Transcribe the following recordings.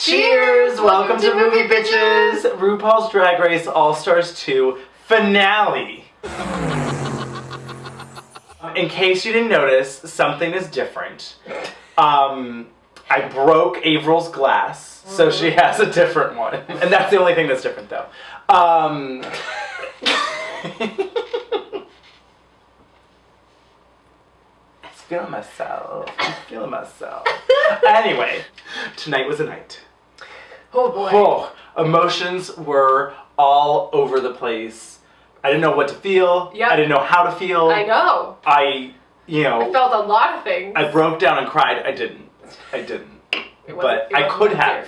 Cheers! Welcome to Movie Bitches! RuPaul's Drag Race All-Stars 2 finale! In case you didn't notice, something is different. I broke Averyl's glass, so she has a different one. And that's the only thing that's different, though. I was feeling myself. Anyway, tonight was a night. Oh boy. Oh, emotions were all over the place. I didn't know what to feel. Yep. I didn't know how to feel. I know. I felt a lot of things. I broke down and cried. I didn't. But I could have.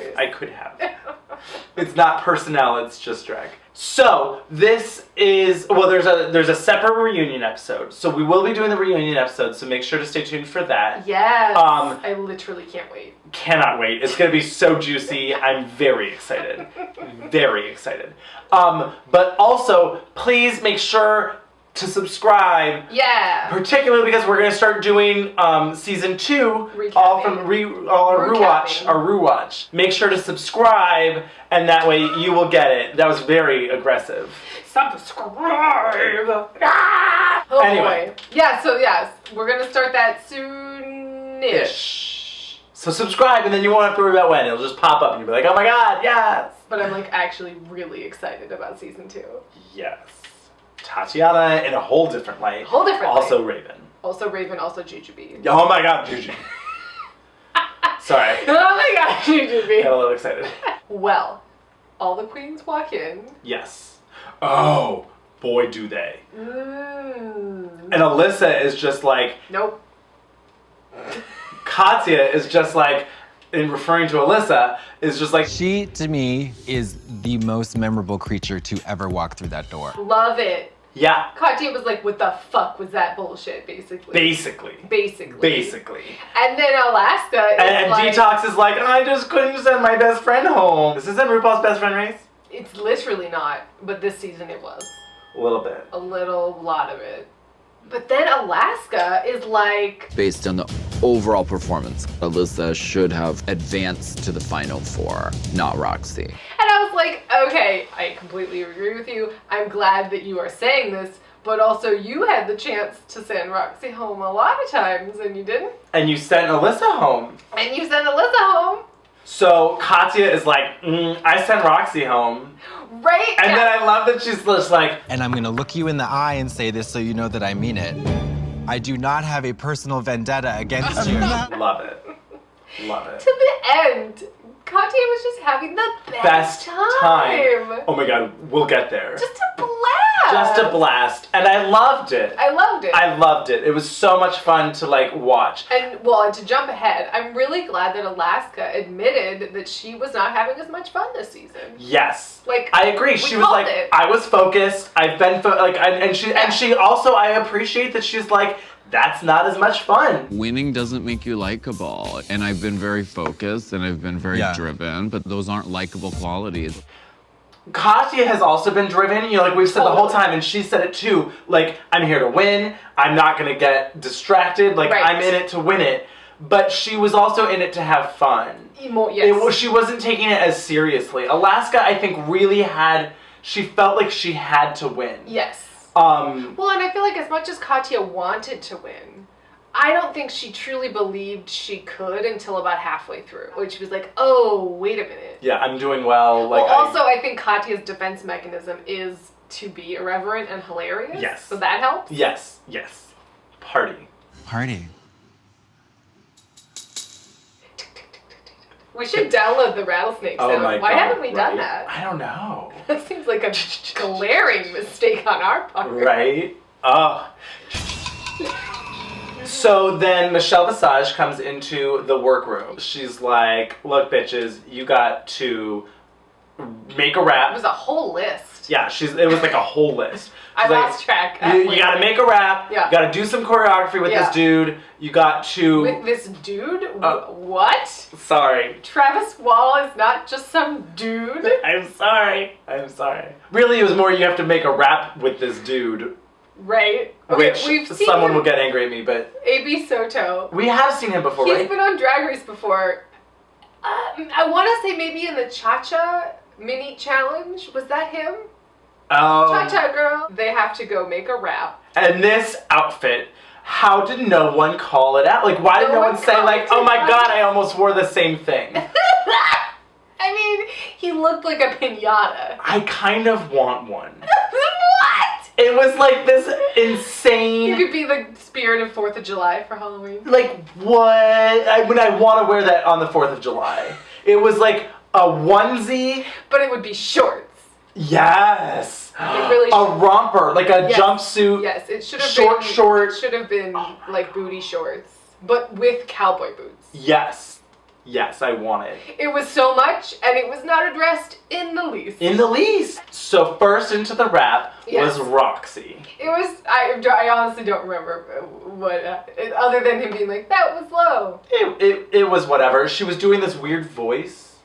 It's not personnel, it's just drag. So, this is, well, there's a separate reunion episode. So we will be doing the reunion episode, so make sure to stay tuned for that. Yes. I literally can't wait. Cannot wait. It's going to be so juicy. I'm very excited. Very excited. But also, please make sure to subscribe. Yeah. Particularly because we're going to start doing season 2 Recapping. all from our rewatch. Make sure to subscribe, and that way you will get it. That was very aggressive. Subscribe. Ah! Oh Anyway. boy. Yeah. So yes, we're gonna start that soon-ish. So subscribe, and then you won't have to worry about when. It'll just pop up, and you'll be like, "Oh my god, yes!" But I'm like actually really excited about season 2. Yes. Tatiana in a whole different light. Also Raven. Also Raven, also Jujubee. Oh my god, Juju. Sorry. Oh my god, Jujubee. Got a little excited. Well, all the queens walk in. Yes. Oh, boy do they. And And Alyssa is just like... Nope. Katya is just like, in referring to Alyssa, is just like... She, to me, is the most memorable creature to ever walk through that door. Love it. Yeah. Katya was like, what the fuck was that bullshit, basically. Basically. And then Alaska is and like... Detox is like, I just couldn't send my best friend home. This isn't RuPaul's Best Friend Race? It's literally not, but this season it was. A little bit. A lot of it. But then Alaska is like... Based on the overall performance, Alyssa should have advanced to the final 4, not Roxy. And I was like, okay, I completely agree with you. I'm glad that you are saying this, but also you had the chance to send Roxy home a lot of times, and you didn't. And you sent Alyssa home. And you sent Alyssa home. So Katya is like, I sent Roxy home. Right? And then I love that she's just like... And I'm gonna look you in the eye and say this so you know that I mean it. I do not have a personal vendetta against you. Love it. Love it. To the end, Katya was just having the best time. Oh my god, we'll get there. Just a blast. Just a blast. And I loved it. I loved it. It was so much fun to like watch. And to jump ahead, I'm really glad that Alaska admitted that she was not having as much fun this season. Yes. Like, I agree. She was like, I was focused. I've been and she also, I appreciate that she's like, that's not as much fun. Winning doesn't make you likable, and I've been very focused and I've been very driven, but those aren't likable qualities. Katya has also been driven, like we've said the whole time, and she said it too, like, I'm here to win, I'm not gonna get distracted, like, I'm in it to win it. But she was also in it to have fun. Yes. She wasn't taking it as seriously. Alaska, I think, really she felt like she had to win. Yes. Well, and I feel like as much as Katya wanted to win, I don't think she truly believed she could until about halfway through, when she was like, oh, wait a minute. Yeah, I'm doing well. Like, also, I think Katya's defense mechanism is to be irreverent and hilarious. Yes. So that helps. Yes. Party. We should download the rattlesnake sound. Why haven't we done that? I don't know. That seems like a glaring mistake on our part. Right? Oh. So then Michelle Visage comes into the workroom. She's like, look, bitches, you got to make a rap. It was a whole list. Yeah, it was like a whole list. I lost track. You gotta make a rap. Yeah. You gotta do some choreography with this dude. You got to... With this dude? What? Sorry. Travis Wall is not just some dude? I'm sorry. Really, it was more you have to make a rap with this dude. Right. Okay, which someone will get angry at me, but... A.B. Soto. We have seen him before, right? He's been on Drag Race before. I want to say maybe in the Cha-Cha mini challenge. Was that him? Oh. Cha-Cha girl. They have to go make a rap. And this outfit, how did no one call it out? Like, why did no one say, like, oh my god, I almost wore the same thing? I mean, he looked like a piñata. I kind of want one. What? It was like this insane... You could be the spirit of 4th of July for Halloween. Like, what? I want to wear that on the 4th of July. It was like a onesie. But it would be shorts. Yes. It really a romper, like a jumpsuit. Yes, it should have been... Short. It should have been like booty shorts, but with cowboy boots. Yes. Yes, I want it. It was so much, and it was not addressed in the least. In the least. So first into the rap was Roxy. It was, I honestly don't remember what, other than him being like, that was low. It was whatever. She was doing this weird voice.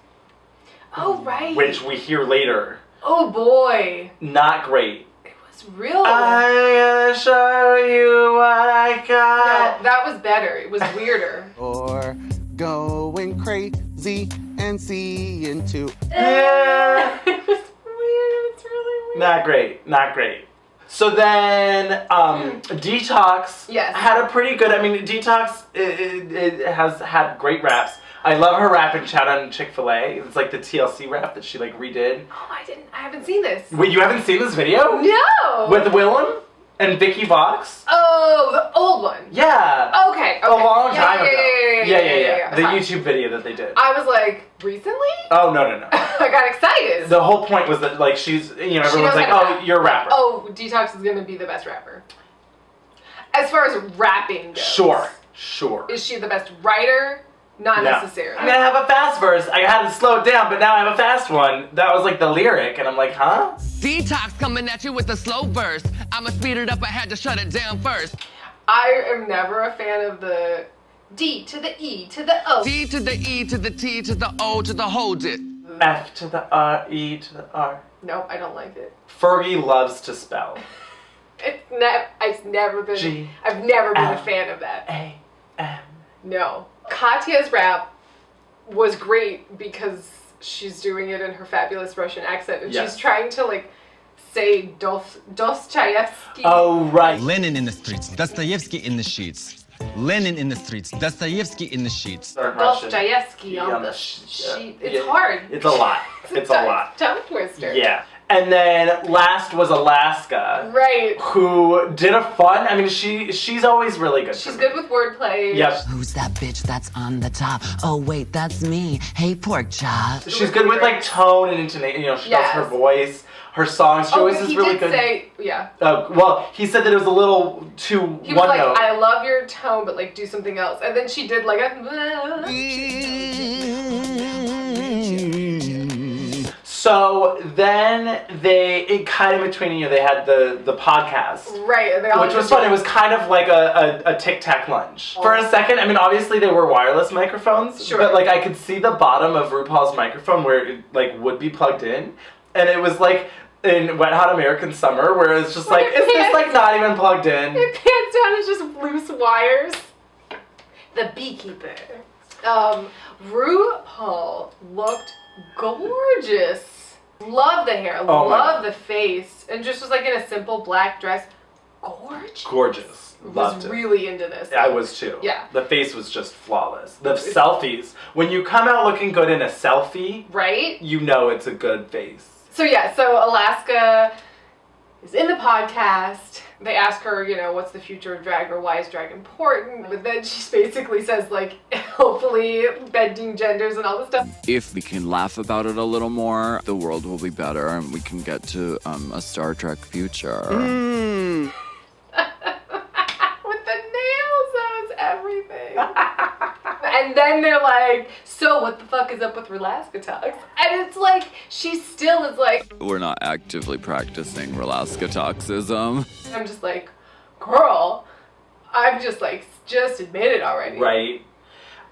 Oh, right. Which we hear later. Oh, boy. Not great. It was real. I'm gonna show you what I got. No, that was better. It was weirder. Or going crazy and seeing too. Yeah. It was weird. It's really weird. Not great. Not great. So then, Detox had a pretty good, I mean, Detox it has had great raps. I love her rap in Shout Out in Chick-fil-A. It's like the TLC rap that she like redid. Oh, I haven't seen this. Wait, you haven't seen this video? No! With Willem and Vicky Vox? Oh, the old one. Yeah. Okay. A long time ago. Yeah. The YouTube video that they did. I was like, recently? Oh, no. I got excited. The whole point was that, like, she's, you know, everyone's like, oh, you're a rapper. Oh, Detox is going to be the best rapper. As far as rapping goes. Sure. Is she the best writer? Not necessarily. I'm gonna have a fast verse. I had to slow it down, but now I have a fast one. That was like the lyric, and I'm like, huh? Detox coming at you with a slow verse. I'ma speed it up, I had to shut it down first. I am never a fan of the D to the E to the O. D to the E to the T to the O to the hold it. F to the R, E to the R. Nope, I don't like it. Fergie loves to spell. I've never been a fan of that. A-M. No. Katya's rap was great because she's doing it in her fabulous Russian accent, and she's trying to like say Dostoevsky. Oh, right. Lenin in the streets, Dostoevsky in the sheets. Lenin in the streets, Dostoevsky in the sheets. Dostoevsky on the sheet. It's hard. It's a lot. It's a lot. Tongue twister. Yeah. And then last was Alaska. Right. Who did a fun, I mean, she's always really good. She's good with wordplay. Yep. Who's that bitch that's on the top? Oh wait, that's me. Hey, pork chop. She's good with like tone and intonation, you know, she does her voice. Her songs, she always is really good. Well, he said that it was a little too one note. He was like, I love your tone, but like do something else. And then she did like a... So then it kind of between, you know, they had the podcast. Right. Which was fun. It was kind of like a Tic Tac lunch. For a second, I mean, obviously they were wireless microphones. Sure. But like I could see the bottom of RuPaul's microphone where it like would be plugged in. And it was like in Wet Hot American Summer where it's just like, is this like not even plugged in? It pans down, it's just loose wires. The beekeeper. RuPaul looked gorgeous. Love the hair, love the face, and just was like in a simple black dress. Gorgeous. Loved it. Was really into this. I was too. Yeah. The face was just flawless. The selfies. When you come out looking good in a selfie, right? You know it's a good face. So Alaska is in the podcast. They ask her, you know, what's the future of drag or why is drag important? But then she basically says, like, hopefully bending genders and all this stuff. If we can laugh about it a little more, the world will be better and we can get to a Star Trek future. With the nails, that was everything. And then they're like, so what the fuck is up with Relaska Talks? And it's like, she still is like... We're not actively practicing Relaskatoxism. I'm just like, girl, I'm just like, just admit it already. Right.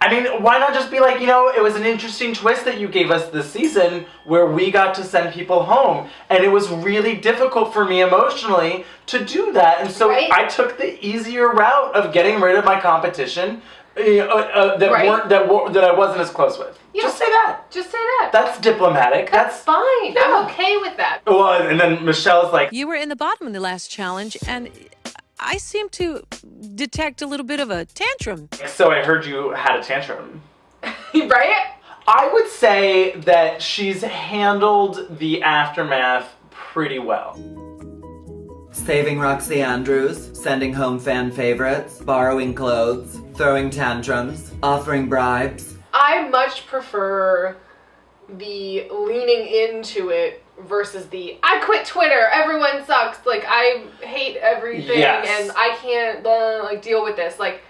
I mean, why not just be like, it was an interesting twist that you gave us this season where we got to send people home. And it was really difficult for me emotionally to do that. And so I took the easier route of getting rid of my competition that I wasn't as close with. Yeah. Just say that. Just say that. That's diplomatic. That's fine. Yeah. I'm okay with that. Well, and then Michelle's like, you were in the bottom of the last challenge, and I seem to detect a little bit of a tantrum. So I heard you had a tantrum. Right? I would say that she's handled the aftermath pretty well. Saving Roxy Andrews, sending home fan favorites, borrowing clothes, throwing tantrums, offering bribes. I much prefer the leaning into it versus the I quit Twitter, everyone sucks, like I hate everything and I can't deal with this. Like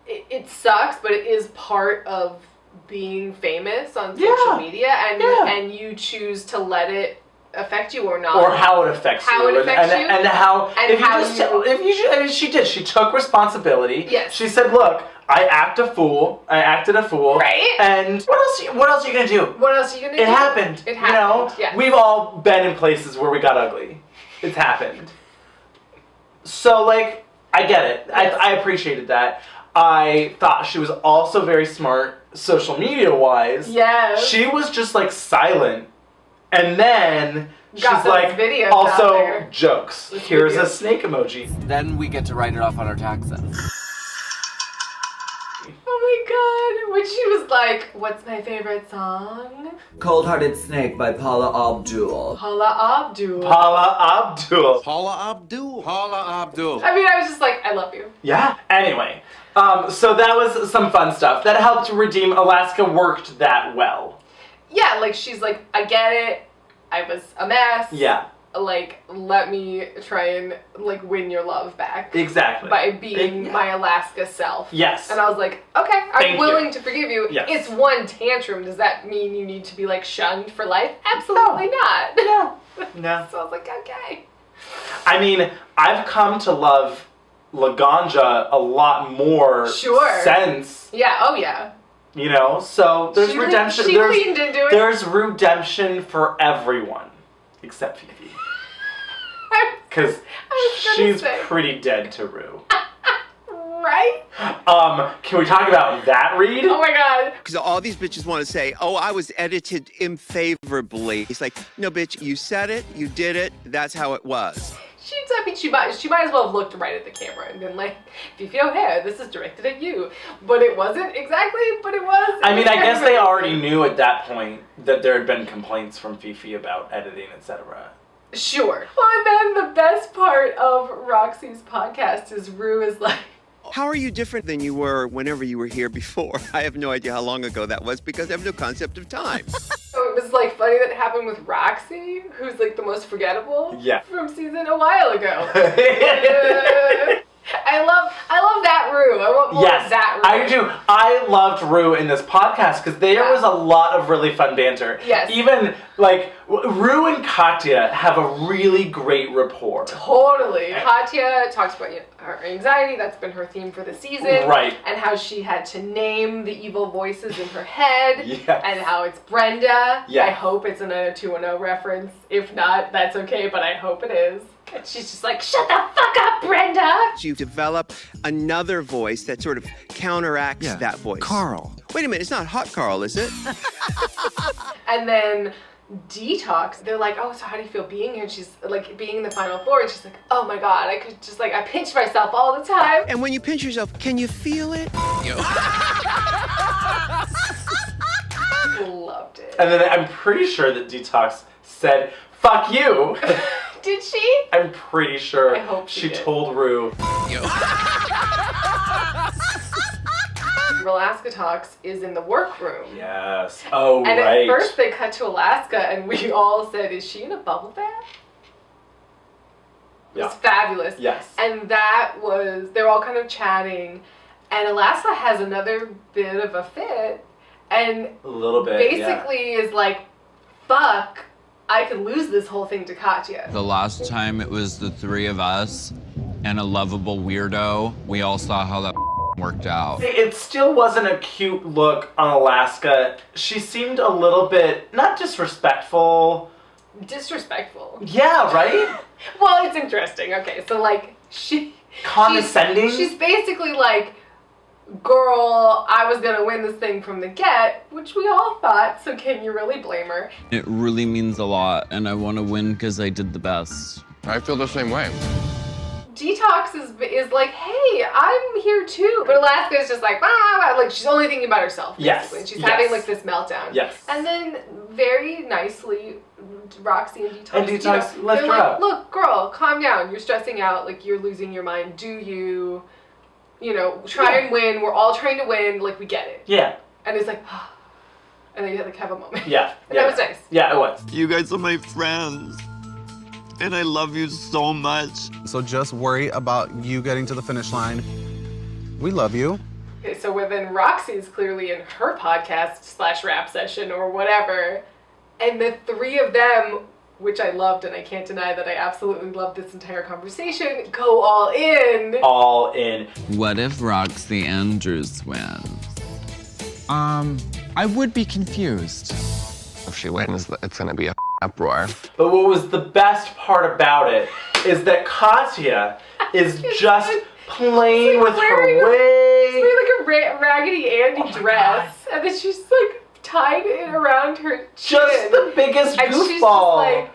it sucks, but it is part of being famous on social media, and you choose to let it affect you or not, or how it affects you, and how she did. She took responsibility. Yes. She said, "Look, I acted a fool. Right. And what else are you gonna do? What else are you gonna do? It happened. It happened. Yes. We've all been in places where we got ugly. It's happened. So like, I get it. Yes. I appreciated that. I thought she was also very smart, social media wise. Yes. She was just like silent. And then she's like, videos also jokes. Here's a snake emoji. Then we get to write it off on our taxes. Oh my god, when she was like, what's my favorite song? Cold Hearted Snake by Paula Abdul. Paula Abdul. I mean, I was just like, I love you. Yeah. Anyway, so that was some fun stuff. That helped redeem. Alaska worked that well. Yeah, like she's like, I get it. I was a mess. Yeah. Like, let me try and like win your love back. Exactly. By being my Alaska self. Yes. And I was like, okay, I'm willing to forgive you. Yes. It's one tantrum. Does that mean you need to be like shunned for life? Absolutely not. No. So I was like, okay. I mean, I've come to love Laganja a lot more since. Yeah, oh yeah. So there's redemption. She leaned into it. There's redemption for everyone, except Fifi. Because she's pretty dead to Ru. Right? Can we talk about that read? Oh my god. Because all these bitches want to say, oh, I was edited unfavorably. It's like, no, bitch, you said it, you did it, that's how it was. She might as well have looked right at the camera and been like, Fifi O'Hare, this is directed at you. But it wasn't exactly, but it was. I mean, I guess they already knew at that point that there had been complaints from Fifi about editing, etc. Sure. Well, and then the best part of Roxy's podcast is Ru is like, how are you different than you were whenever you were here before? I have no idea how long ago that was because I have no concept of time. So it was like funny that it happened with Roxy, who's like the most forgettable from season a while ago. I love that Ru. I want more of that Ru. I do. I loved Ru in this podcast because there was a lot of really fun banter. Yes. Even like Ru and Katya have a really great rapport. Totally. Katya talks about her anxiety. That's been her theme for the season. Right. And how she had to name the evil voices in her head. Yes. And how it's Brenda. Yeah. I hope it's a 90210 reference. If not, that's okay, but I hope it is. And she's just like, shut the fuck up, Brenda! You develop another voice that sort of counteracts that voice. Carl. Wait a minute, it's not Hot Carl, is it? And then Detox, they're like, oh, so how do you feel being here? And she's like, being in the final four, and she's like, oh my god, I could just like, I pinch myself all the time. And when you pinch yourself, can you feel it? Loved it. And then I'm pretty sure that Detox said, fuck you. Did she? I'm pretty sure I hope she did. told Ru. Alaska Talks is in the workroom. Yes. Oh, and right. at first they cut to Alaska and we all said, is she in a bubble bath? It was fabulous. Yes. And they're all kind of chatting, and Alaska has another bit of a fit, and a little bit, basically is like, fuck, I could lose this whole thing to Katya. The last time it was the three of us and a lovable weirdo, we all saw how that worked out. It still wasn't a cute look on Alaska. She seemed a little bit, not disrespectful. Disrespectful. Yeah, right? Well, it's interesting. Okay, so like condescending? She's basically like, girl, I was gonna win this thing from the get, which we all thought, so can you really blame her? It really means a lot, and I want to win because I did the best. I feel the same way. Detox is like, hey, I'm here too. But Alaska is just like, like she's only thinking about herself, basically. Yes. And she's having like this meltdown. Yes. And then very nicely, Roxy and Detox, lift her like, up. Look, girl, calm down. You're stressing out, like you're losing your mind. Do you, try and win. We're all trying to win. Like, we get it. Yeah. And it's like, and then you like have a moment. Yeah. And that was nice. Yeah, it was. You guys are my friends. And I love you so much. So just worry about you getting to the finish line. We love you. Okay, so then Roxy's clearly in her podcast / rap session or whatever. And the three of them, which I loved, and I can't deny that I absolutely loved this entire conversation, go all in. All in. What if Roxy Andrews wins? I would be confused. If she wins, it's gonna be a uproar. But what was the best part about it is that Katya is just playing with her wig. She's wearing like a Raggedy Andy dress, and then she's like tied it around her chin. Just the biggest and goofball. she's just like,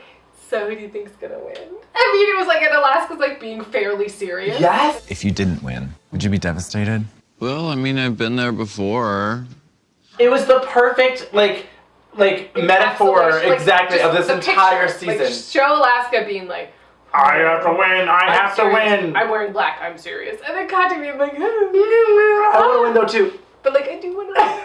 so who do you think's gonna win? I mean, it was like, and Alaska's like being fairly serious. Yes. If you didn't win, would you be devastated? Well, I mean, I've been there before. It was the perfect, metaphor, exactly, of this entire season. Like, show Alaska being like, I have to win, I have to win. I'm wearing black, I'm serious. And then Katya being like, I want to win though too. But like, I do want to win.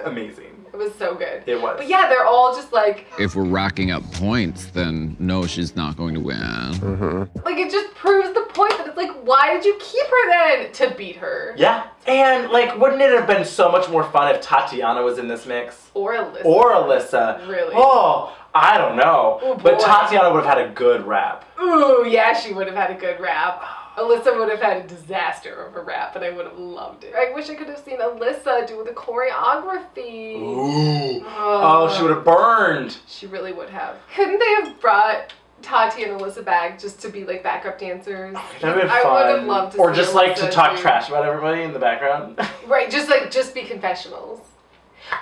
Amazing. It was so good. It was. But yeah, they're all just like... If we're racking up points, then no, she's not going to win. Mm-hmm. Like, it just proves the point that it's like, why did you keep her then? To beat her. Yeah. And, wouldn't it have been so much more fun if Tatiana was in this mix? Or Alyssa. Or Alyssa. Really? Oh, I don't know. Ooh, but boy. Tatiana would have had a good rap. Ooh, yeah, she would have had a good rap. Alyssa would have had a disaster of a rap, but I would have loved it. I wish I could have seen Alyssa do the choreography. Ooh. Oh, she would have burned. She really would have. Couldn't they have brought Tati and Alyssa back just to be like backup dancers? That would have been fun. I would have loved to Or see just Alyssa to talk do... trash about everybody in the background. Right, just be confessionals.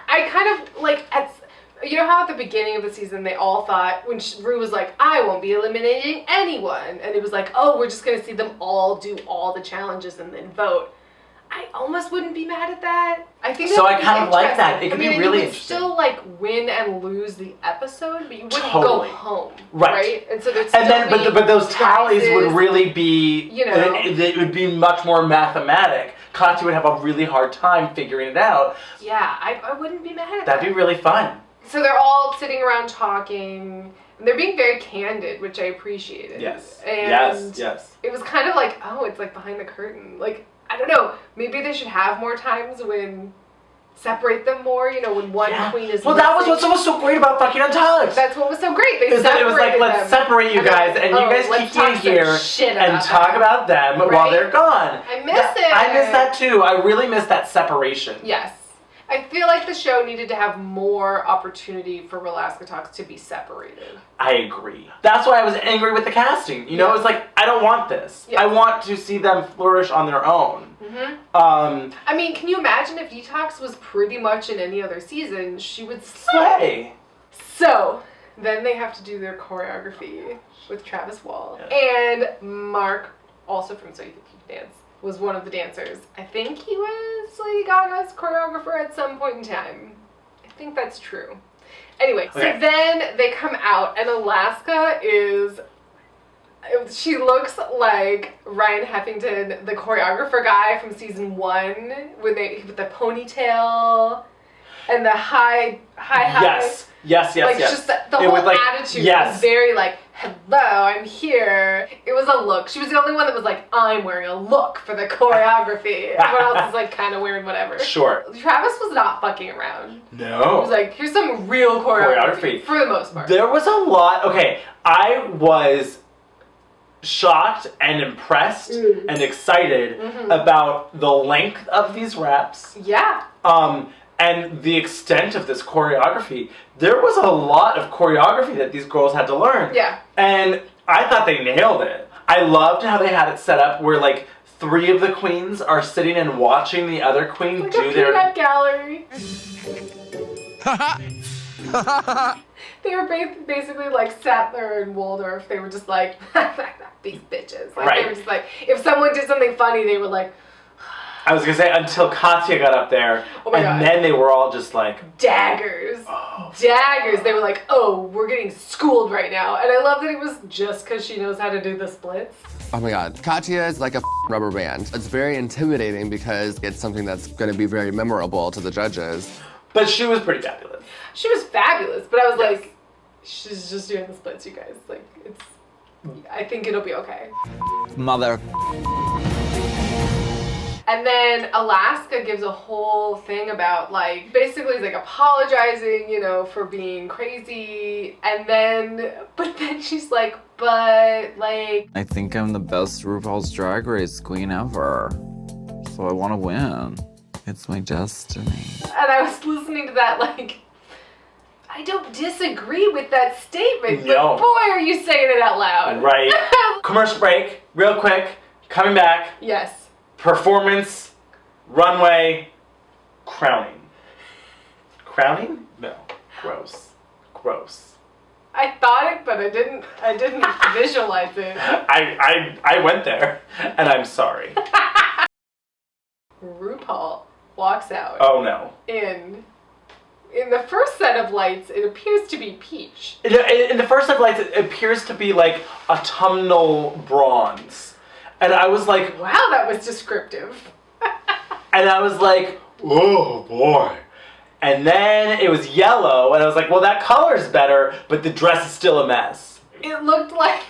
I kind of you know how at the beginning of the season they all thought, when Ru was like, I won't be eliminating anyone, and it was like, oh, we're just gonna see them all do all the challenges and then vote. I almost wouldn't be mad at that. I think So that I would be kind of like that. It could be really you would interesting. still win and lose the episode, but you wouldn't Totally. go home, Right. And so there's but those tallies would prizes. really be, It would be much more mathematic. Katya would have a really hard time figuring it out. Yeah, I wouldn't be mad at that. That'd be really fun. So they're all sitting around talking, and they're being very candid, which I appreciated. Yes. And Yes. it was kind of like, oh, it's like behind the curtain. Like, I don't know, maybe they should have more times when separate them more, when one queen is Well, that was what was so great about fucking Untitled. That's what was so great. They Is that it was like, separated let's them. separate you guys, and you guys let's keep talk in here some shit and about talk them. about them while Right? they're gone. I miss it. I miss that too. I really miss that separation. Yes. I feel like the show needed to have more opportunity for Alaska Talks to be separated. I agree. That's why I was angry with the casting. It was like, I don't want this. Yeah. I want to see them flourish on their own. Mm-hmm. I mean, can you imagine if Detox was pretty much in any other season, she would slay. So, then they have to do their choreography with Travis Wall. And Mark, also from So You Think You Can Dance, was one of the dancers. I think he was Lady Gaga's choreographer at some point in time. I think that's true. Anyway, so then they come out, and Alaska she looks like Ryan Heffington, the choreographer guy from season 1, with the ponytail and the high hat. Yes. Just the whole attitude was very hello, I'm here. It was a look. She was the only one that was like, I'm wearing a look for the choreography. Everyone else is kind of wearing whatever. Sure. Travis was not fucking around. No. He was like, here's some real choreography. For the most part. There was a lot. Okay, I was shocked and impressed and excited about the length of these raps. Yeah. And the extent of this choreography. There was a lot of choreography that these girls had to learn. Yeah. And I thought they nailed it. I loved how they had it set up where like 3 of the queens are sitting and watching the other queen like do a their peanut gallery. They were basically like Sattler and Waldorf. They were just like, these bitches. Like, right. They were just like, if someone did something funny, they were like, I was gonna say, until Katya got up there, and then they were all just like... Daggers. Oh. Daggers. They were like, oh, we're getting schooled right now. And I love that it was just because she knows how to do the splits. Oh my God, Katya is like a rubber band. It's very intimidating because it's something that's gonna be very memorable to the judges. But she was pretty fabulous. She was fabulous, but I was like, she's just doing the splits, you guys. Like, I think it'll be okay. Mother. And then Alaska gives a whole thing about, like, basically like apologizing, you know, for being crazy. And then, but then she's like, but like... I think I'm the best RuPaul's Drag Race queen ever. So I want to win. It's my destiny. And I was listening to that like, I don't disagree with that statement, but boy, are you saying it out loud. Right. Commercial break, real quick, coming back. Yes. Performance, runway, crowning. Crowning? No. Gross. Gross. I thought it, but I didn't visualize it. I went there, and I'm sorry. RuPaul walks out. Oh no. In the first set of lights, it appears to be peach. In the first set of lights, it appears to be like autumnal bronze. And I was like... Wow, that was descriptive. And I was like, oh boy. And then it was yellow, and I was like, well, that color's better, but the dress is still a mess. It looked like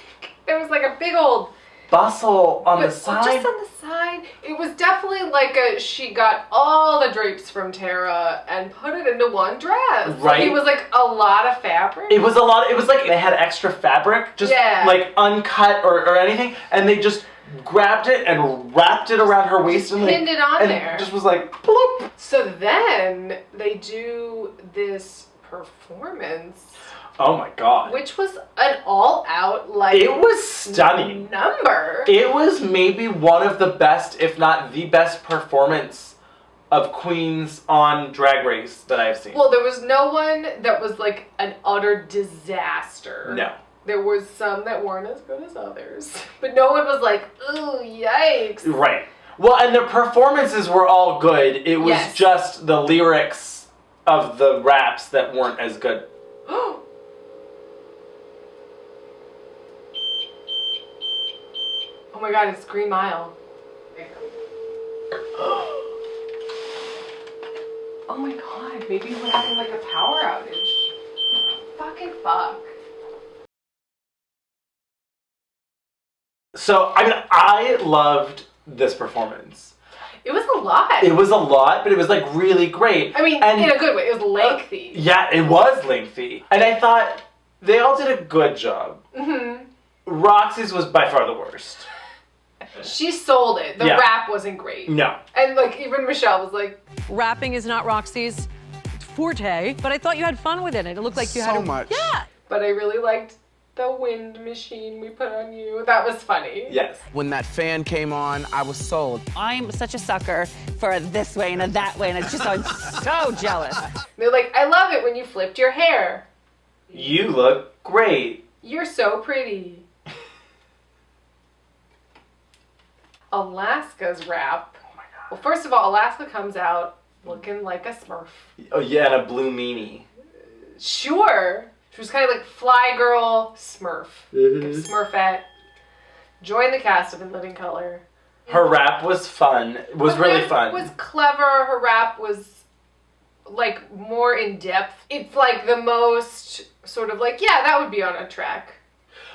there was like a big old... bustle on the side. Just on the side. It was definitely like she got all the drapes from Tara and put it into one dress. Right. Like, it was like a lot of fabric. It was a lot. It was like they had extra fabric, just like uncut or anything, and they just grabbed it and wrapped it around her waist and pinned it on there. Just was like, bloop. So then they do this performance. Oh my God. Which was an all-out, like... It was stunning. Number. It was maybe one of the best, if not the best performance of queens on Drag Race that I've seen. Well, there was no one that was like an utter disaster. No. There was some that weren't as good as others. But no one was like, ooh, yikes. Right. Well, and the performances were all good. It was just the lyrics of the raps that weren't as good. Oh my God, it's Green Mile. Oh my God, maybe we're having like a power outage. Fucking fuck. So, I mean, I loved this performance. It was a lot. It was a lot, but it was like really great. I mean, in a good way. It was lengthy. Yeah, it was lengthy. And I thought they all did a good job. Mm-hmm. Roxy's was by far the worst. She sold it. The rap wasn't great. No. And like even Michelle was like, rapping is not Roxy's forte, but I thought you had fun with it. It looked like you had so much. Yeah. But I really liked the wind machine we put on you. That was funny. Yes. When that fan came on, I was sold. I'm such a sucker for a this way and a that way, and it's just I'm so jealous. They're like, I love it when you flipped your hair. You look great. You're so pretty. Alaska's rap. Oh my God. Well, first of all, Alaska comes out looking like a Smurf. Oh yeah, and a blue meanie. Sure. She was kind of like fly girl Smurf. Mm-hmm. Smurfette. Joined the cast of In Living Color. Her rap was fun. It was really fun. Her rap was clever. Her rap was like more in depth. It's like the most sort of like, yeah, that would be on a track.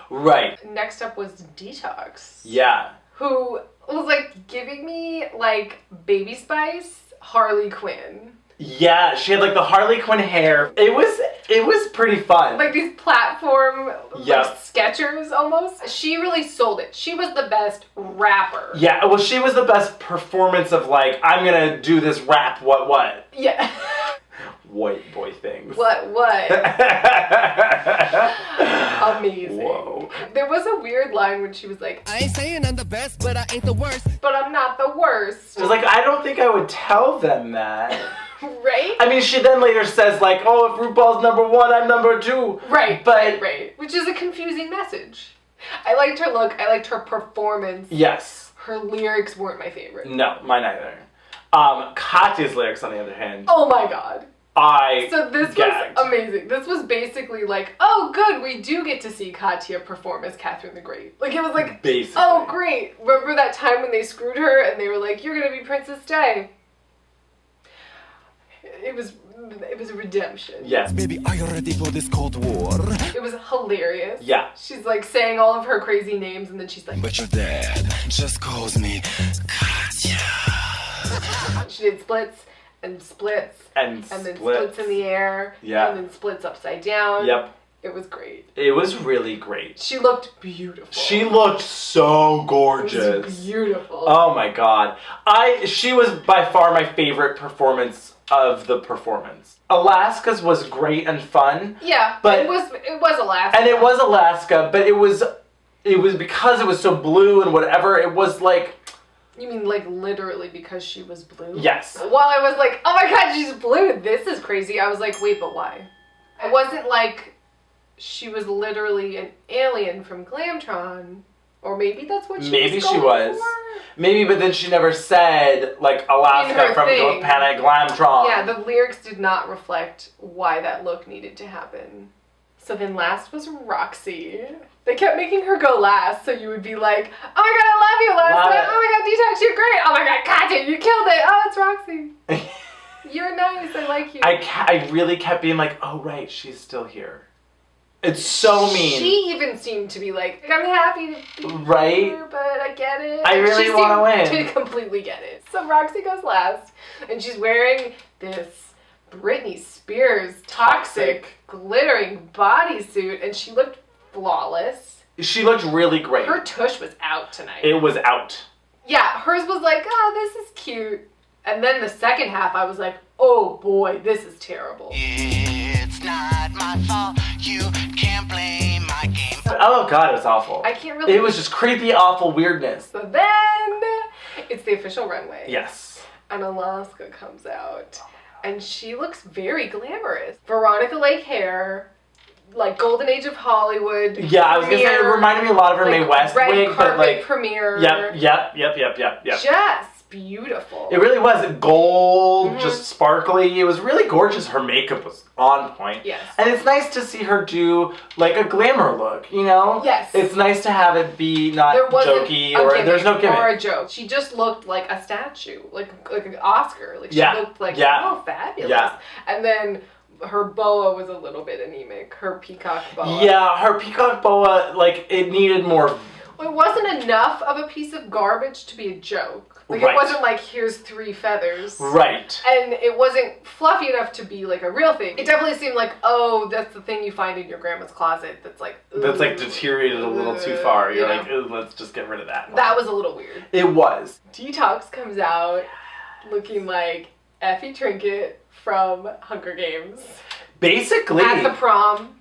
Right. Next up was Detox. Yeah. Who was like giving me like Baby Spice Harley Quinn. Yeah, she had like the Harley Quinn hair. It was It was pretty fun. Like these platform Yep. like Skechers almost. She really sold it. She was the best rapper. Yeah, well, she was the best performance of like, I'm gonna do this rap, what? Yeah. White boy things. What? Amazing. Whoa. There was a weird line when she was like, I ain't saying I'm the best, but I ain't the worst. but I'm not the worst. It was like, I don't think I would tell them that. Right? I mean, she then later says like, oh, if RuPaul's number 1, I'm number 2. Right, But right. Which is a confusing message. I liked her look. I liked her performance. yes. Her lyrics weren't my favorite. No, mine either. Katya's lyrics, on the other hand, Oh my god. so this gagged. was amazing. This was basically like, oh good, we do get to see Katya perform as Catherine the Great. Like it was like, Basically. oh great. Remember that time when they screwed her and they were like, you're gonna be Princess Day? It was a redemption. Yes. Baby, are you ready for this Cold War? It was hilarious. Yeah. She's like saying all of her crazy names and then she's like, But your dad just calls me Katya. she did splits and splits And then splits in the air. Yeah. And then splits upside down. Yep. It was great. It was really great. She looked beautiful. She looked so It gorgeous. was beautiful. Oh my god. She was by far my favorite performance of the performance. Alaska's was great and fun. Yeah, but it was Alaska. And it was Alaska, but it was because it was so blue and whatever, it was like, You mean like literally because she was blue? yes. While I was like, oh my god, she's blue, this is crazy, I was like, wait, but why? It wasn't like she was literally an alien from Glamtron. Or maybe that's what she Maybe was she going was. for? Maybe, but then she never said, like, In Alaska her from thing. Panic Glamtron. Yeah, the lyrics did not reflect why that look needed to happen. So then last was Roxy. They kept making her go last, so you would be like, oh my god, I love you, Love Alaska. it. Oh my god, Detox, you're great. Oh my god, Katya, you killed it. Oh, it's Roxy. You're nice, I like you. I really kept being like, oh right, she's still here. It's so mean. She even seemed to be like, I'm happy to be Right? here, but I get it. I And really she wanna seemed win. to completely get it. So Roxy goes last, and she's wearing this Britney Spears toxic glittering bodysuit, and she looked flawless. She looked really great. Her tush was out tonight. It was out. Yeah, hers was like, oh, this is cute. And then the second half, I was like, oh boy, this is terrible. It's not my fault. You can't blame my game. Oh god, it was awful. I can't really... It was just creepy, awful weirdness. So then, it's the official runway. Yes. And Alaska comes out. And she looks very glamorous. Veronica Lake hair, like Golden Age of Hollywood. Yeah, I was gonna say, it reminded me a lot of her like Mae West red wig, but carpet like... premiere. Yep. Just beautiful. It really was. Gold, just sparkly. It was really gorgeous. Her makeup was on point. Yes. And it's nice to see her do, like, a glamour look, you know? Yes. It's nice to have it be not There wasn't jokey, a or gimmick there's no gimmick. or a joke. She just looked like a statue, like an Oscar. Like she Yeah. looked like, Yeah. oh, fabulous. Yeah. And then her boa was a little bit anemic. Her peacock boa. Yeah, her peacock boa, like, it needed more... It wasn't enough of a piece of garbage to be a joke. Like, Right. it wasn't like, here's 3 feathers. Right. And it wasn't fluffy enough to be, like, a real thing. It definitely seemed like, oh, that's the thing you find in your grandma's closet that's, like... That's, like, deteriorated a little too far. You're you like, "Ooh, let's just get rid of that one." That was a little weird. It was. Detox comes out looking like Effie Trinket from Hunger Games. Basically. At the prom.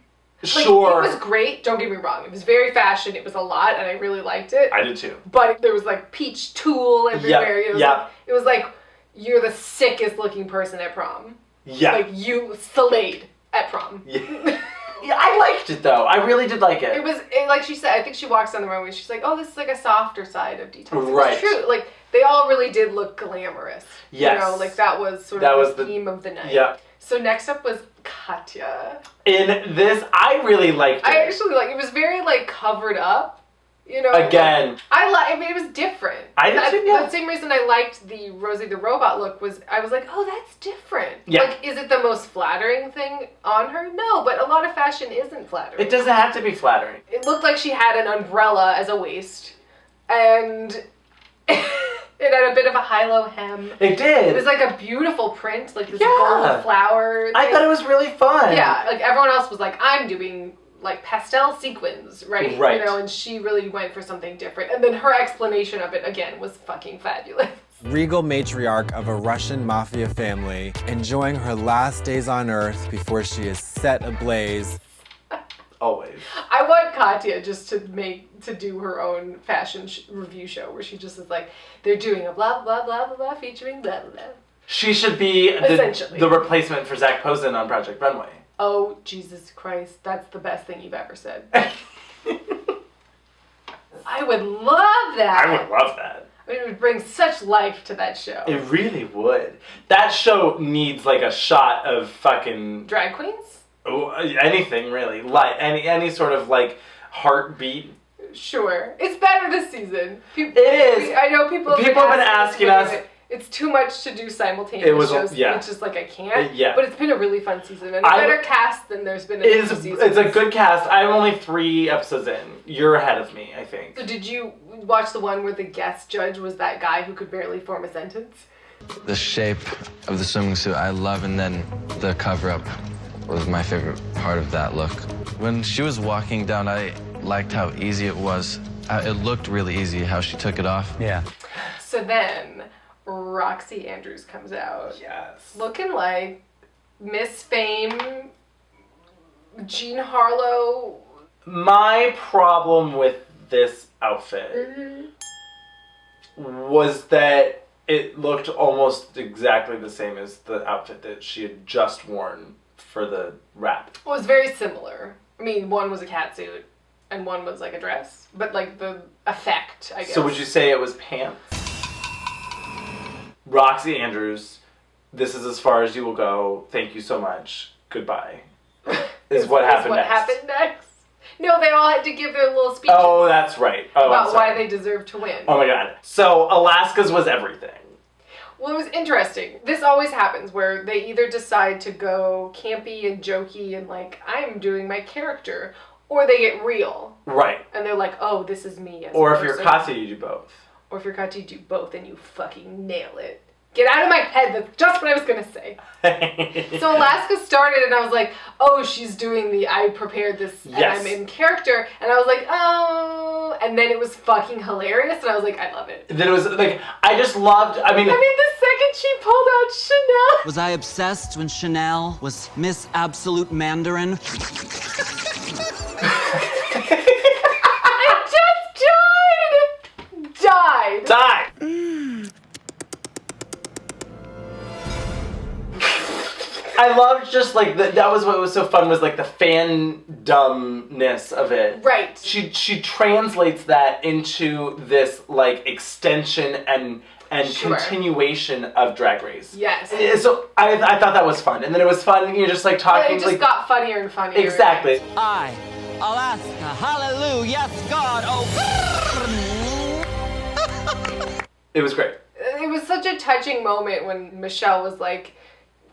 Like, Sure. it was great, don't get me wrong. It was very fashion, it was a lot, and I really liked it. I did too. But there was like peach tulle everywhere. Yep. It was like, you're the sickest looking person at prom. Yeah. Like, you slayed at prom. Yeah. Yeah, I liked it though. I really did like it. It was, like she said, I think she walks down the runway, she's like, oh, this is like a softer side of Detox. Right. It's true. Like, they all really did look glamorous. Yes. You know, like that was sort That of was the the theme of the night. Yeah. So next up was Katya. In this, I really liked it. I actually it was very like covered up. You know, Again. I mean, it was different. I did too, yeah. The same reason I liked the Rosie the Robot look was I was like, oh, that's different. Yeah. Like, is it the most flattering thing on her? No, but a lot of fashion isn't flattering. It doesn't have to be flattering. It looked like she had an umbrella as a waist, and it It had a bit of a high-low hem. It did. It was like a beautiful print, like this gold flower thing. I thought it was really fun. Yeah, like everyone else was like, I'm doing like pastel sequins, right? Right. You know, and she really went for something different. And then her explanation of it, again, was fucking fabulous. Regal matriarch of a Russian mafia family, enjoying her last days on Earth before she is set ablaze. Always. I want Katya just to do her own fashion review show where she just is like, they're doing a blah, blah, blah, blah, blah, featuring blah, blah, blah. She should be the replacement for Zach Posen on Project Runway. Oh, Jesus Christ. That's the best thing you've ever said. I would love that. I would love that. I mean, it would bring such life to that show. It really would. That show needs like a shot of fucking drag queens? Oh, anything really. Like any sort of like heartbeat. Sure. It's better this season. It is. I know people have been asking us. It's too much to do simultaneous shows. Yeah. It's just like I can't. Yeah. But it's been a really fun season and a better cast than there's been in the season. It's a good cast. I'm only 3 episodes in. You're ahead of me, I think. So did you watch the one where the guest judge was that guy who could barely form a sentence? The shape of the swimming suit I love, and then the cover-up was my favorite part of that look. When she was walking down, I liked how easy it was. It looked really easy how she took it off. Yeah. So then Roxy Andrews comes out. Yes. Looking like Miss Fame, Jean Harlow. My problem with this outfit was that it looked almost exactly the same as the outfit that she had just worn for the wrap. Well, it was very similar. I mean, one was a catsuit and one was like a dress, but like the effect, I guess. So would you say it was pants? Roxy Andrews, this is as far as you will go. Thank you so much. Goodbye. Is what happened next. No, they all had to give their little speech. Oh, that's right. Oh, about why they deserve to win. Oh my god. So Alaska's was everything. Well, it was interesting. This always happens where they either decide to go campy and jokey and like, I'm doing my character, or they get real. Right. And they're like, oh, this is me as Or a if you're person. Katya, you do both. Or if you're Katya, you do both and you fucking nail it. Get out of my head. That's just what I was going to say. So Alaska started and I was like, oh, she's doing the I prepared this and I'm in character. And I was like, oh. And then it was fucking hilarious. And I was like, I love it. Then it was like, I just loved, I mean, the second she pulled out Chanel. Was I obsessed when Chanel was Miss Absolute Mandarin? I just died. Died. I loved just like that was what was so fun was like the fandom-ness of it. Right. She translates that into this like extension and continuation of Drag Race. Yes. So I thought that was fun. And then it was fun, you're just like talking. It just got funnier and funnier. Exactly. I, Alaska, hallelujah, yes, God, oh. It was great. It was such a touching moment when Michelle was like,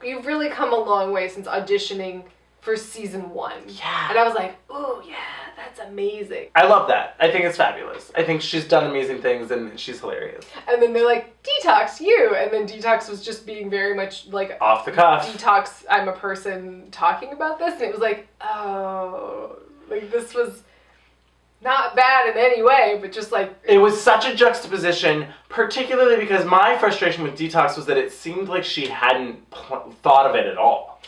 you've really come a long way since auditioning for season 1. Yeah. And I was like, oh yeah, that's amazing. I love that. I think it's fabulous. I think she's done amazing things and she's hilarious. And then they're like, Detox, you. And then Detox was just being very much like off the cuff. Detox, I'm a person talking about this. And it was like, oh, like this was not bad in any way, but just like... It was such a juxtaposition, particularly because my frustration with Detox was that it seemed like she hadn't thought of it at all.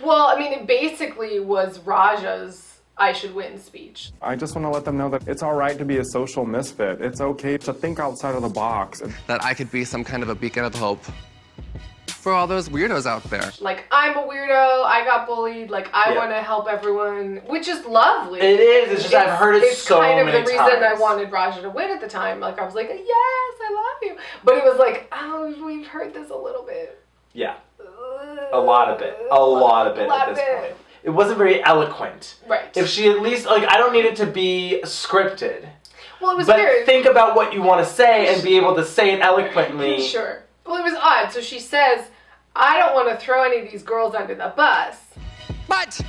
Well, I mean, it basically was Raja's I should win speech. I just want to let them know that it's all right to be a social misfit. It's okay to think outside of the box. That I could be some kind of a beacon of hope for all those weirdos out there. Like, I'm a weirdo, I got bullied, like, I want to help everyone, which is lovely. It is, it's just I've heard it so many times. It's kind of the reason I wanted Raja to win at the time. Like, I was like, yes, I love you. But it was like, oh, we've heard this a little bit. Yeah. A lot of it. A lot of it at this point. It wasn't very eloquent. Right. If she at least, like, I don't need it to be scripted. Well, it was but weird. Think about what you want to say and be able to say it eloquently. Sure. Well, it was odd. So she says, I don't want to throw any of these girls under the bus. But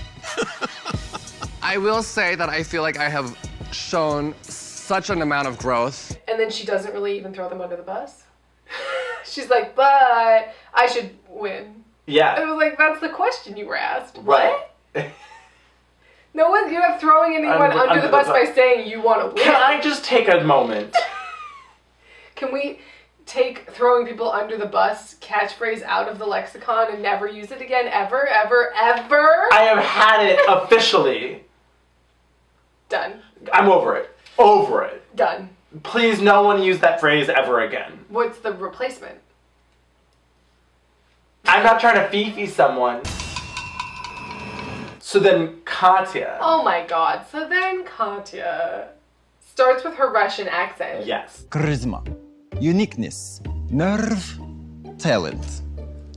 I will say that I feel like I have shown such an amount of growth. And then she doesn't really even throw them under the bus? She's like, but I should win. Yeah. And I was like, that's the question you were asked. Right. What? No one, you're not throwing anyone under the bus by saying you want to win. Can I just take a moment? Can we take throwing people under the bus catchphrase out of the lexicon and never use it again? Ever, ever, ever? I have had it officially. Done. I'm over it. Over it. Done. Please, no one use that phrase ever again. What's the replacement? I'm not trying to fifi someone. So then Katya. Oh my god. So then Katya starts with her Russian accent. Yes. Charisma, uniqueness, nerve, talent.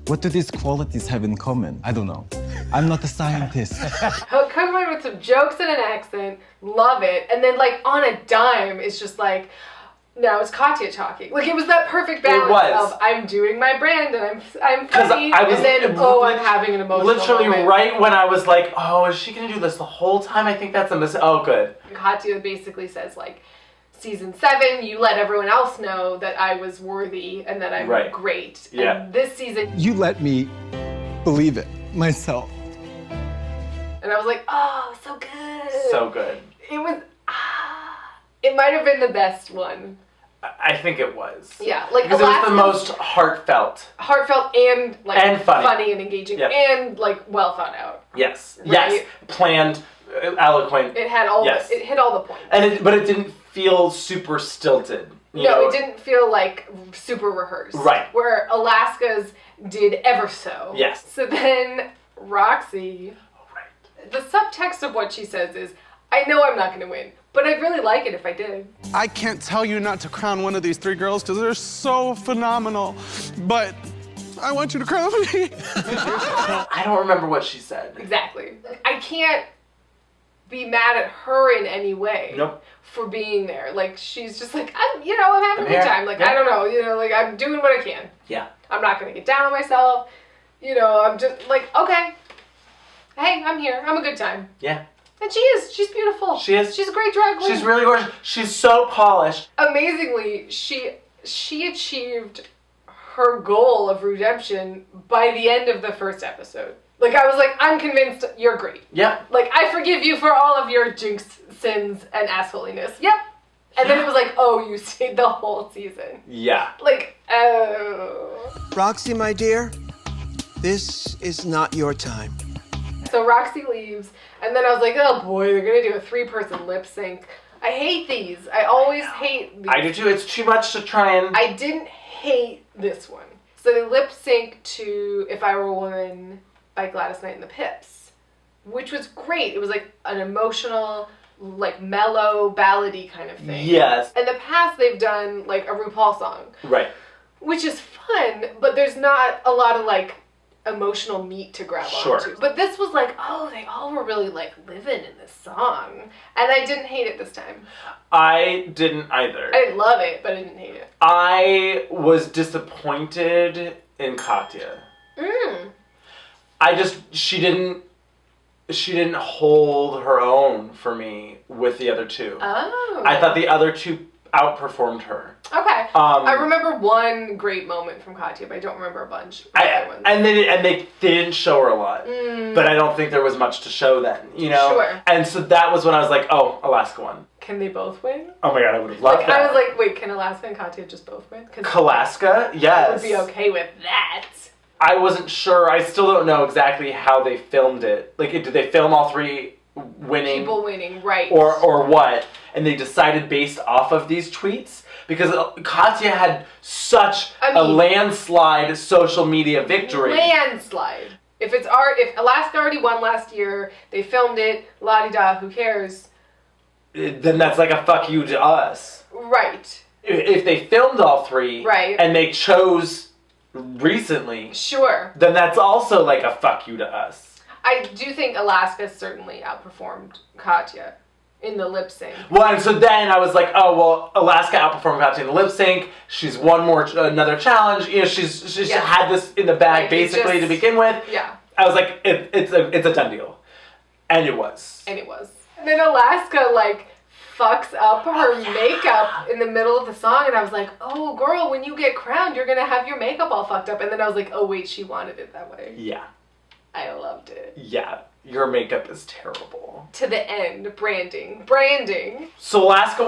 What do these qualities have in common? I don't know. I'm not a scientist. He'll come in with some jokes and an accent, love it, and then like on a dime, it's just like, now it's Katya talking. Like it was that perfect balance of I'm doing my brand and I'm funny, and then I'm having an emotional literally moment. right when I was like, oh, is she gonna do this the whole time? I think that's a mistake. Oh, good. Katya basically says like, season 7, you let everyone else know that I was worthy and that I'm great. Yeah. And this season, You let me believe it myself. and I was like, oh, so good. So good. It was, it might have been the best one. I think it was. Yeah, like because it was the most heartfelt. Heartfelt and like and funny and engaging Yep. and like well thought out. Yes. Right? Yes. Planned, eloquent. It had all Yes. it hit all the points. And but it didn't feel super stilted. You No, know? it didn't feel like super rehearsed. Right. Where Alaska's did ever so. Yes. So then Roxy, the subtext of what she says is, I know I'm not going to win, but I'd really like it if I did. I can't tell you not to crown one of these 3 girls because they're so phenomenal, but I want you to crown me. I don't remember what she said. Exactly. I can't be mad at her in any way. Nope. For being there. Like, she's just like, I'm having a here. good time. Like, Yeah. I don't know, like, I'm doing what I can. Yeah. I'm not going to get down on myself. I'm just like, okay. Hey, I'm here. I'm a good time. Yeah. And she is. She's beautiful. She is. She's a great drag queen. She's really gorgeous. She's so polished. Amazingly, she achieved her goal of redemption by the end of the first episode. Like, I was like, I'm convinced you're great. Yeah. Like, I forgive you for all of your jinx, sins, and assholiness. Yep. And then it was like, oh, you stayed the whole season. Yeah. Like, oh. Roxy, my dear, this is not your time. So Roxy leaves, and then I was like, oh boy, they're gonna do a 3-person lip sync. I hate these. I always hate these. I do too. It's too much to try and... I didn't hate this one. So they lip sync to If I Were a Woman by Gladys Knight and the Pips, which was great. It was like an emotional, like mellow, ballady kind of thing. Yes. In the past, they've done like a RuPaul song. Right. Which is fun, but there's not a lot of like emotional meat to grab onto. But this was like, oh, they all were really like living in this song. And I didn't hate it this time. I didn't either. I didn't love it, but I didn't hate it. I was disappointed in Katya. She didn't hold her own for me with the other two. Oh. I thought the other two outperformed her. Okay. I remember one great moment from Katya, but I don't remember a bunch. And they didn't show her a lot. But I don't think there was much to show then, Sure. And so that was when I was like, oh, Alaska won. Can they both win? Oh my god, I would have loved that. I was like, wait, can Alaska and Katya just both win? Alaska? Yes. I would be okay with that. I wasn't sure. I still don't know exactly how they filmed it. Like, did they film all 3 winning? People winning, right. Or what? And they decided based off of these tweets? Because Katya had such a landslide social media victory. Landslide. If Alaska already won last year, they filmed it, la-di-da, who cares? Then that's like a fuck you to us. Right. If they filmed all 3, right, and they chose recently, sure, then that's also like a fuck you to us. I do think Alaska certainly outperformed Katya in the lip sync. Well, and so then I was like, oh, well, Alaska outperformed Katya in the lip sync. She's won another challenge. She's had this in the bag basically to begin with. Yeah. I was like, it's a done deal. And it was. And then Alaska, like, fucks up her makeup in the middle of the song, and I was like, oh girl, when you get crowned, you're gonna have your makeup all fucked up. And then I was like, oh wait, she wanted it that way. Yeah. I loved it. Yeah. Your makeup is terrible. To the end. Branding. So Alaska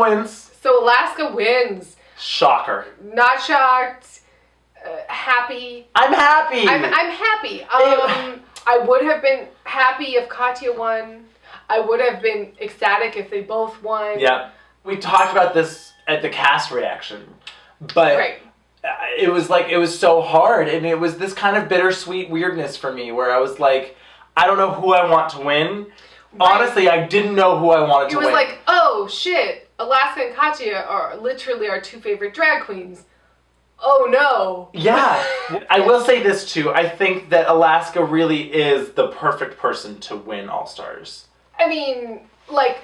wins. Shocker. Not shocked. Happy. I'm happy. I'm happy. I would have been happy if Katya won. I would have been ecstatic if they both won. Yeah. We talked about this at the cast reaction, but it was so hard, and it was this kind of bittersweet weirdness for me where I was like, I don't know who I want to win. Right. Honestly, I didn't know who I wanted to win. It was like, oh shit, Alaska and Katya are literally our two favorite drag queens. Oh no. Yeah. I will say this too. I think that Alaska really is the perfect person to win All Stars. I mean, like,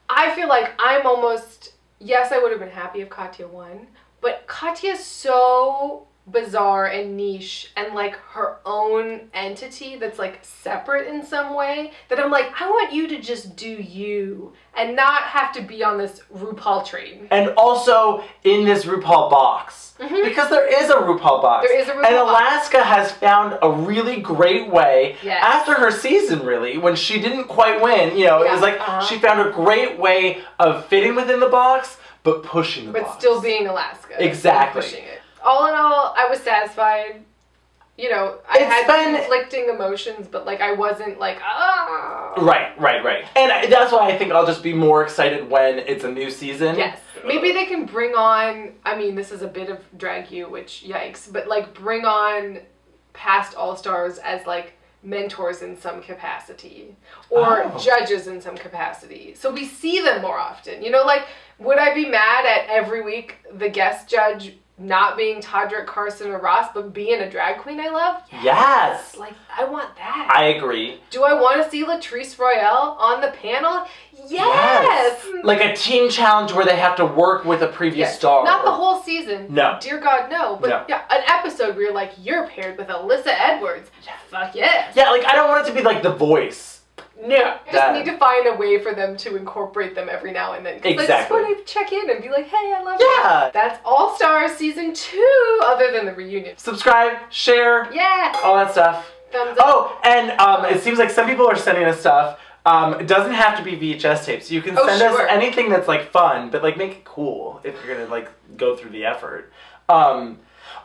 I feel like I'm almost, yes, I would have been happy if Katya won, but Katya's so bizarre and niche and like her own entity that's like separate in some way that I'm like, I want you to just do you and not have to be on this RuPaul train. And also in this RuPaul box. Mm-hmm. Because there is a RuPaul box. There is a RuPaul box. And Alaska has found a really great way, after her season really, when she didn't quite win, it was like she found a great way of fitting within the box, but pushing the box. But still being Alaska. Exactly. Pushing it. All in all, I was satisfied. I had conflicting emotions, but like I wasn't like, ah. Right. And that's why I think I'll just be more excited when it's a new season. Yes. Maybe they can bring on, I mean, this is a bit of drag you, which yikes, but like bring on past All-Stars as like mentors in some capacity or judges in some capacity. So we see them more often. Like, would I be mad at every week the guest judge not being Todrick, Carson, or Ross, but being a drag queen I love? Yes. Like, I want that. I agree. Do I want to see Latrice Royale on the panel? Yes. Like a team challenge where they have to work with a previous star. Not the whole season. No. Dear God, no. But yeah, an episode where you're like, you're paired with Alyssa Edwards. Fuck yes. Yeah, like I don't want it to be like The Voice. No. Just need to find a way for them to incorporate them every now and then. Exactly. I just want to check in and be like, hey, I love you. That's All Stars Season 2, other than the reunion. Subscribe, share, all that stuff. Thumbs up. Oh, and it seems like some people are sending us stuff. It doesn't have to be VHS tapes. You can send us anything that's like fun, but like make it cool if you're gonna like go through the effort. Well,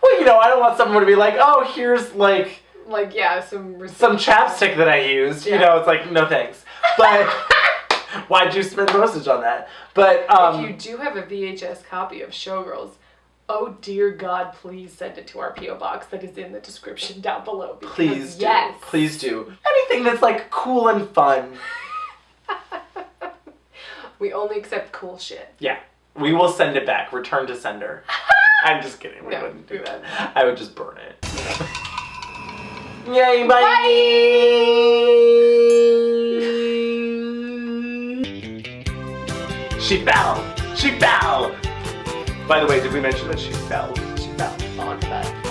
I don't want someone to be like, oh, here's like some chapstick that I used. It's like, no thanks. But why'd you spend postage on that? But if you do have a VHS copy of Showgirls, oh dear God, please send it to our P.O. box that is in the description down below. Please do. Please do. Anything that's like cool and fun. We only accept cool shit. Yeah. We will send it back. Return to sender. I'm just kidding. We wouldn't do that. I would just burn it. Yay, bye! She fell! By the way, did we mention that she fell? She fell on the bed.